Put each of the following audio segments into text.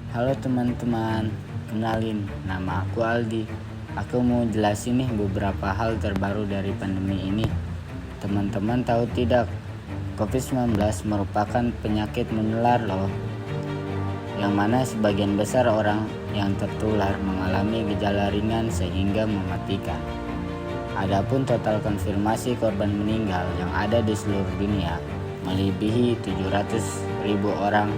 Halo teman-teman, kenalin, nama aku Aldi. Aku mau jelasin nih beberapa hal terbaru dari pandemi ini. Teman-teman tahu tidak, COVID-19 merupakan penyakit menular loh, yang mana sebagian besar orang yang tertular mengalami gejala ringan sehingga mematikan. Adapun total konfirmasi korban meninggal yang ada di seluruh dunia melebihi 700.000 orang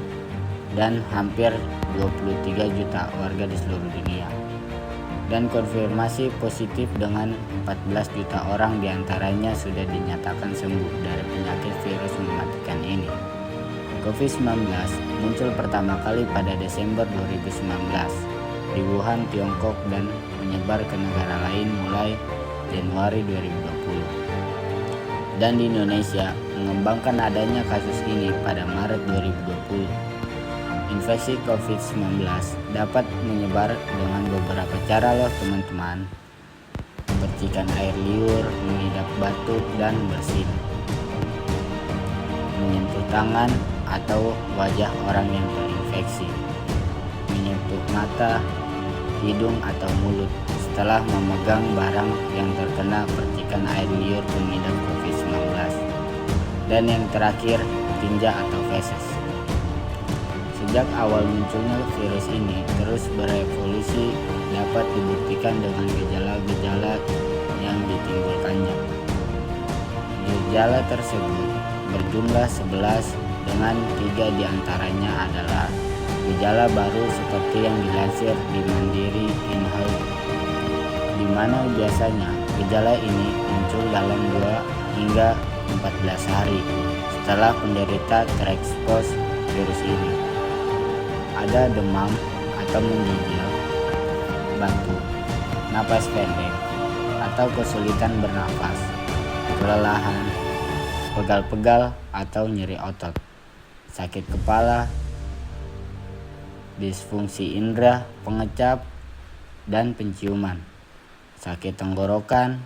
dan hampir 23 juta warga di seluruh dunia. Dan konfirmasi positif dengan 14 juta orang diantaranya sudah dinyatakan sembuh dari penyakit virus mematikan ini. COVID-19 muncul pertama kali pada Desember 2019 di Wuhan, Tiongkok dan menyebar ke negara lain mulai Januari 2020. Dan di Indonesia mengembangkan adanya kasus ini pada Maret 2020. Infeksi COVID-19 dapat menyebar dengan beberapa cara loh teman-teman. Percikan air liur, mengidap batuk dan bersin, menyentuh tangan atau wajah orang yang terinfeksi, menyentuh mata, hidung atau mulut setelah memegang barang yang terkena percikan air liur pengidap COVID-19. Dan yang terakhir, tinja atau feses. Sejak awal munculnya virus ini terus berevolusi dapat dibuktikan dengan gejala-gejala yang ditimbulkannya. Gejala tersebut berjumlah 11 dengan 3 diantaranya adalah gejala baru seperti yang dilansir di Mandiri InHealth, di mana biasanya gejala ini muncul dalam 2 hingga 14 hari setelah penderita terekspos virus ini. Ada demam atau menggigil, batuk, napas pendek, atau kesulitan bernafas, kelelahan, pegal-pegal atau nyeri otot, sakit kepala, disfungsi indera, pengecap, dan penciuman, sakit tenggorokan,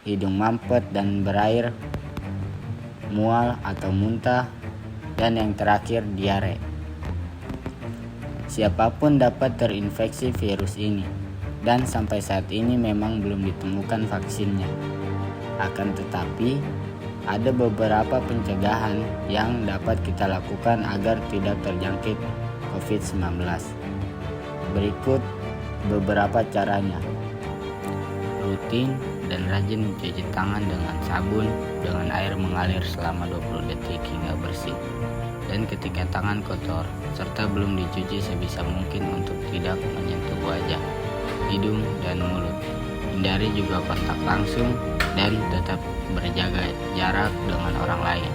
hidung mampet dan berair, mual atau muntah, dan yang terakhir diare. Siapapun dapat terinfeksi virus ini, dan sampai saat ini memang belum ditemukan vaksinnya. Akan tetapi, ada beberapa pencegahan yang dapat kita lakukan agar tidak terjangkit COVID-19. Berikut beberapa caranya. Rutin dan rajin mencuci tangan dengan sabun dengan air mengalir selama 20 detik hingga bersih. Dan ketika tangan kotor serta belum dicuci sebisa mungkin untuk tidak menyentuh wajah, hidung, dan mulut. Hindari juga kontak langsung dan tetap berjaga jarak dengan orang lain,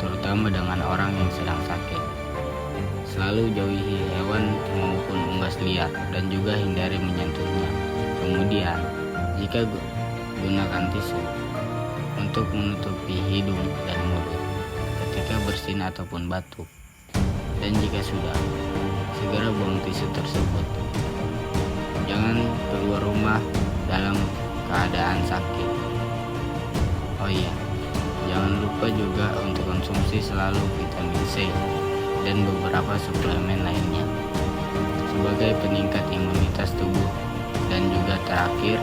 terutama dengan orang yang sedang sakit. Selalu jauhi hewan maupun unggas liar dan juga hindari menyentuhnya. Kemudian, jika gunakan tisu untuk menutupi hidung dan mulut ketika bersin ataupun batuk, dan jika sudah, segera buang tisu tersebut. Jangan keluar rumah dalam keadaan sakit. Oh iya, jangan lupa juga untuk konsumsi selalu vitamin C dan beberapa suplemen lainnya sebagai peningkat imunitas tubuh. Dan juga terakhir,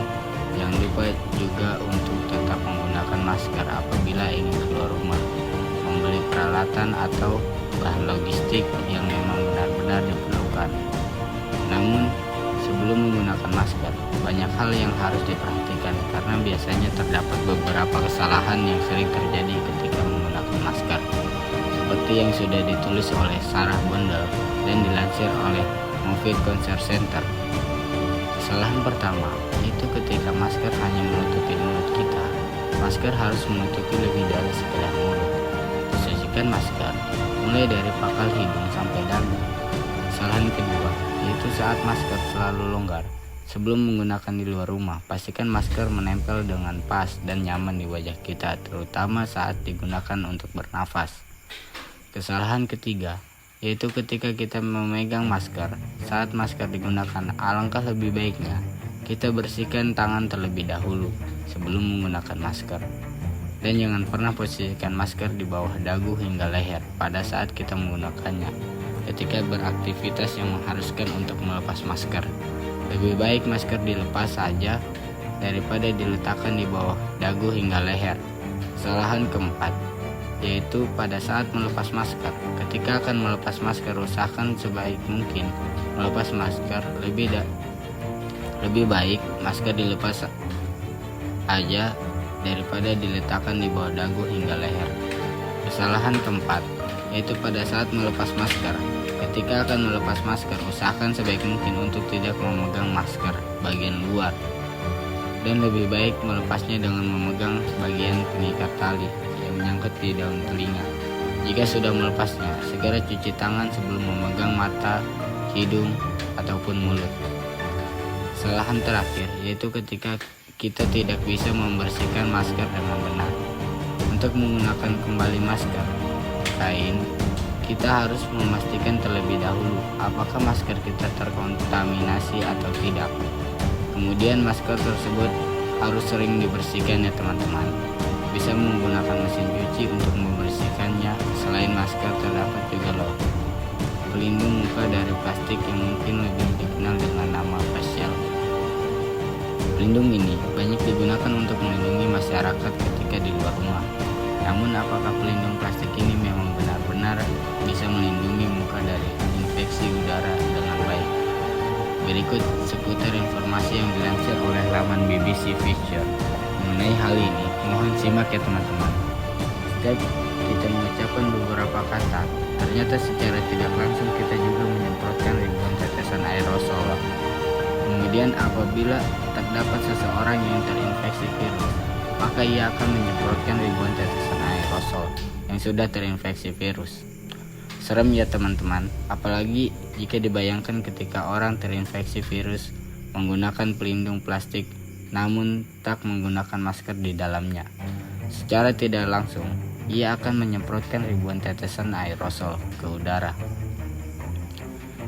jangan lupa juga untuk tetap menggunakan masker apabila ingin keluar rumah, membeli peralatan atau bahan logistik yang memang benar-benar diperlukan. Namun, sebelum menggunakan masker, banyak hal yang harus diperhatikan karena biasanya terdapat beberapa kesalahan yang sering terjadi ketika menggunakan masker, seperti yang sudah ditulis oleh Sarah Bondel dan dilansir oleh Movit Concert Center. Kesalahan pertama, yaitu ketika masker hanya menutupi mulut kita. Masker harus menutupi lebih dari sekedar mulut. Posisikan masker mulai dari pangkal hidung sampai dagu. Kesalahan kedua, yaitu saat masker selalu longgar. Sebelum menggunakan di luar rumah, pastikan masker menempel dengan pas dan nyaman di wajah kita, terutama saat digunakan untuk bernafas. Kesalahan ketiga, yaitu ketika kita memegang masker. Saat masker digunakan, alangkah lebih baiknya kita bersihkan tangan terlebih dahulu sebelum menggunakan masker. Dan jangan pernah posisikan masker di bawah dagu hingga leher pada saat kita menggunakannya. ketika beraktivitas yang mengharuskan untuk melepas masker. Lebih baik masker dilepas saja daripada diletakkan di bawah dagu hingga leher. Kesalahan keempat, yaitu pada saat melepas masker. Ketika akan melepas masker, usahakan sebaik mungkin melepas masker. Lebih baik masker dilepas aja daripada diletakkan di bawah dagu hingga leher. Kesalahan keempat, yaitu pada saat melepas masker. Ketika akan melepas masker, usahakan sebaik mungkin untuk tidak memegang masker bagian luar, dan lebih baik melepasnya dengan memegang bagian pengikat tali yang menyangkut di daun telinga. Jika sudah melepasnya, segera cuci tangan sebelum memegang mata, hidung, ataupun mulut. Kesalahan terakhir, yaitu ketika kita tidak bisa membersihkan masker dengan benar. Untuk menggunakan kembali masker kain, kita harus memastikan terlebih dahulu apakah masker kita terkontaminasi atau tidak. Kemudian masker tersebut harus sering dibersihkan ya teman-teman. Bisa menggunakan mesin cuci untuk membersihkannya. Selain masker, terdapat juga loh pelindung muka dari plastik yang mungkin lebih dikenal dengan nama face shield. Pelindung ini banyak digunakan untuk melindungi masyarakat ketika di luar rumah. Namun apakah pelindung plastik ini memang benar-benar bisa melindungi muka dari infeksi udara dengan baik? Berikut seputar informasi yang dilansir oleh laman BBC Feature mengenai hal ini. Mohon simak ya teman-teman. Setiap kita mengucapkan beberapa kata, ternyata secara tidak langsung kita juga menyemprotkan ribuan tetesan aerosol. Kemudian apabila terdapat seseorang yang terinfeksi virus, maka ia akan menyemprotkan ribuan tetesan aerosol yang sudah terinfeksi virus. Serem ya teman-teman, apalagi jika dibayangkan ketika orang terinfeksi virus menggunakan pelindung plastik namun tak menggunakan masker di dalamnya. Secara tidak langsung, ia akan menyemprotkan ribuan tetesan aerosol ke udara.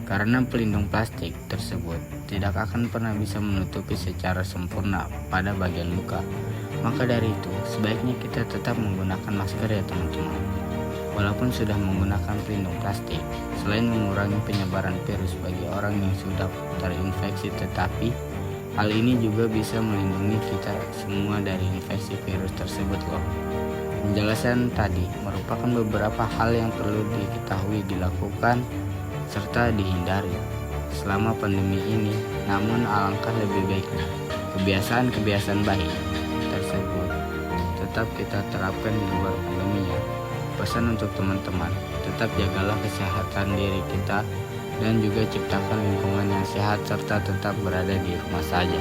Karena pelindung plastik tersebut tidak akan pernah bisa menutupi secara sempurna pada bagian muka, maka dari itu sebaiknya kita tetap menggunakan masker ya teman-teman. Walaupun sudah menggunakan pelindung plastik, selain mengurangi penyebaran virus bagi orang yang sudah terinfeksi, tetapi hal ini juga bisa melindungi kita semua dari infeksi virus tersebut loh. Penjelasan tadi merupakan beberapa hal yang perlu diketahui, dilakukan, serta dihindari selama pandemi ini. Namun alangkah lebih baiknya kebiasaan-kebiasaan baik tersebut tetap kita terapkan di luar pandeminya. Pesan untuk teman-teman, tetap jagalah kesehatan diri kita dan juga ciptakan lingkungan yang sehat serta tetap berada di rumah saja.